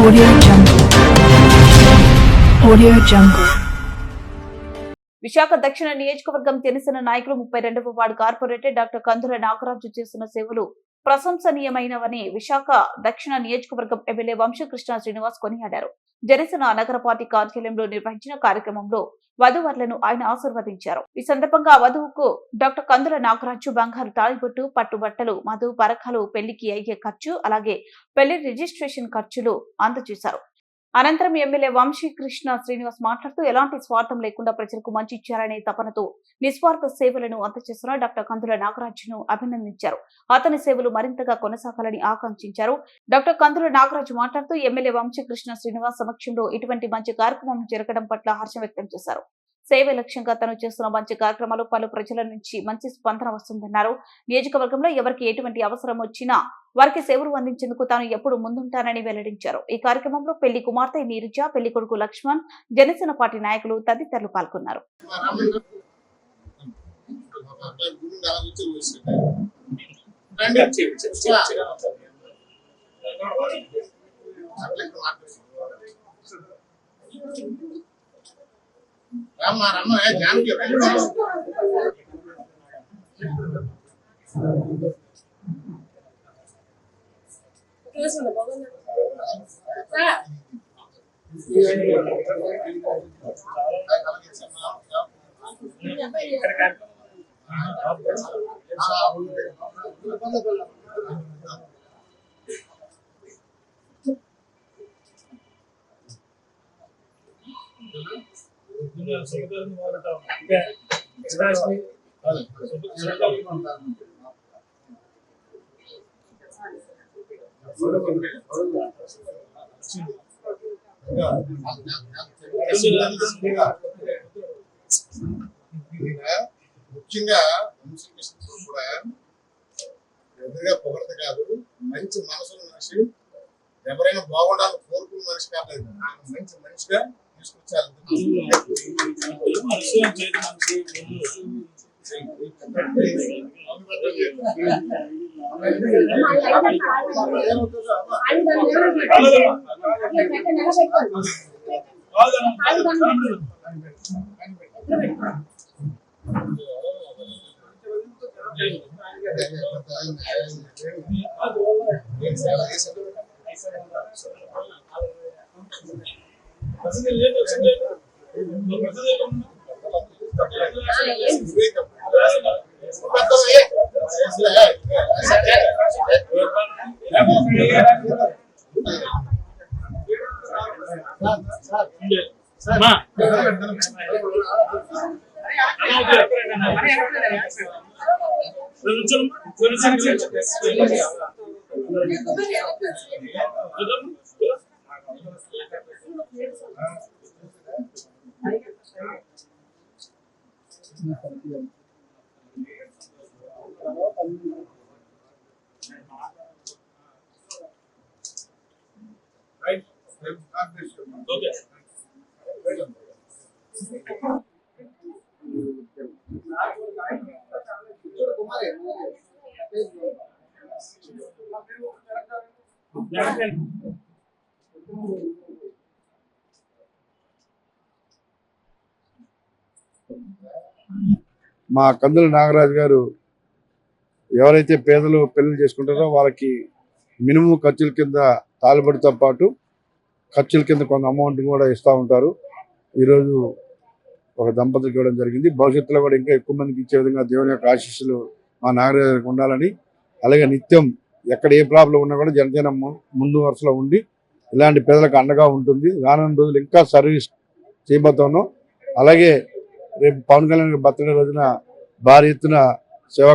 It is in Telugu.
Audio Jungle. Audio Jungle. Visakha దక్షిణ నియోజకవర్గం జనసేన నాయకులు 32వ వార్డు కార్పొరేటర్ డాక్టర్ కందుల నాగరాజు చేసిన సేవలు ప్రశంసనీయమైనవని విశాఖ దక్షిణ నియోజకవర్గం ఎమ్మెల్యే వంశకృష్ణ శ్రీనివాస్ కొనియాడారు. జనసేన నగర పార్టీ కార్యాలయంలో నిర్వహించిన కార్యక్రమంలో వధువరులను ఆయన ఆశీర్వదించారు. ఈ సందర్భంగా వధువుకు డాక్టర్ కందుల నాగరాజు బంగారు తాళిబొట్టు, పట్టుబట్టలు, మధు పరకాలు, పెళ్లికి అయ్యే ఖర్చు, అలాగే పెళ్లి రిజిస్ట్రేషన్ ఖర్చులు అందజేశారు. అనంతరం ఎమ్మెల్యే వంశీకృష్ణ శ్రీనివాస్ మాట్లాడుతూ ఎలాంటి స్వార్థం లేకుండా ప్రజలకు మంచి ఇచ్చారనే తపనతో నిస్వార్థ సేవలను అందజేస్తున్న డాక్టర్ కందుల నాగరాజును అభినందించారు. అతని సేవలు మరింతగా కొనసాగాలని ఆకాంక్షించారు. డాక్టర్ కందుల నాగరాజు మాట్లాడుతూ ఎమ్మెల్యే వంశీకృష్ణ శ్రీనివాస్ సమక్షంలో ఇటువంటి మంచి కార్యక్రమం జరగడం పట్ల హర్షం వ్యక్తం చేశారు. సేవ లక్ష్యంగా తను చేస్తున్న మంచి కార్యక్రమాలు పలు ప్రజల నుంచి మంచి స్పందన వస్తుందన్నారు. నియోజకవర్గంలో ఎవరికి ఎటువంటి అవసరం వచ్చినా వారికి సేవలు అందించేందుకు తాను ఎప్పుడు ముందుంటానని వెల్లడించారు. ఈ కార్యక్రమంలో పెళ్లి కుమార్తె నీరుజ, పెళ్లి కొడుకు లక్ష్మణ్, జనసేన పార్టీ నాయకులు తదితరులు పాల్గొన్నారు. ముఖ్యంగా కూడా ఎదురుగా పొగడత కాదు, మంచి మనసున్న మనిషి, ఎవరైనా బాగుండాలని కోరుకున్న మనిషి కాదు, మంచి మనిషిగా తీసుకొచ్చారు. మా కందుల నాగరాజు గారు ఎవరైతే పేదలు పెళ్లి చేసుకుంటారో వాళ్ళకి మినిమం ఖర్చుల కింద తాళిబడితో పాటు ఖర్చుల కింద కొంత అమౌంట్ కూడా ఇస్తూ ఉంటారు. ఈరోజు ఒక దంపతులకు ఇవ్వడం జరిగింది. భవిష్యత్తులో కూడా ఇంకా ఎక్కువ మందికి ఇచ్చే విధంగా దేవుని యొక్క ఆశీస్సులు మా నాగరాజు గారికి ఉండాలని, అలాగే నిత్యం ఎక్కడ ఏ ప్రాబ్లం ఉన్నా కూడా జనసేన ముందు వరుసలో ఉండి ఇలాంటి పేదలకు అండగా ఉంటుంది. రానున్న రోజులు ఇంకా సర్వీస్ చేయబోతున్నాం. అలాగే రేపు పవన్ కళ్యాణ్ బర్త్డే రోజున భారీ ఎత్తున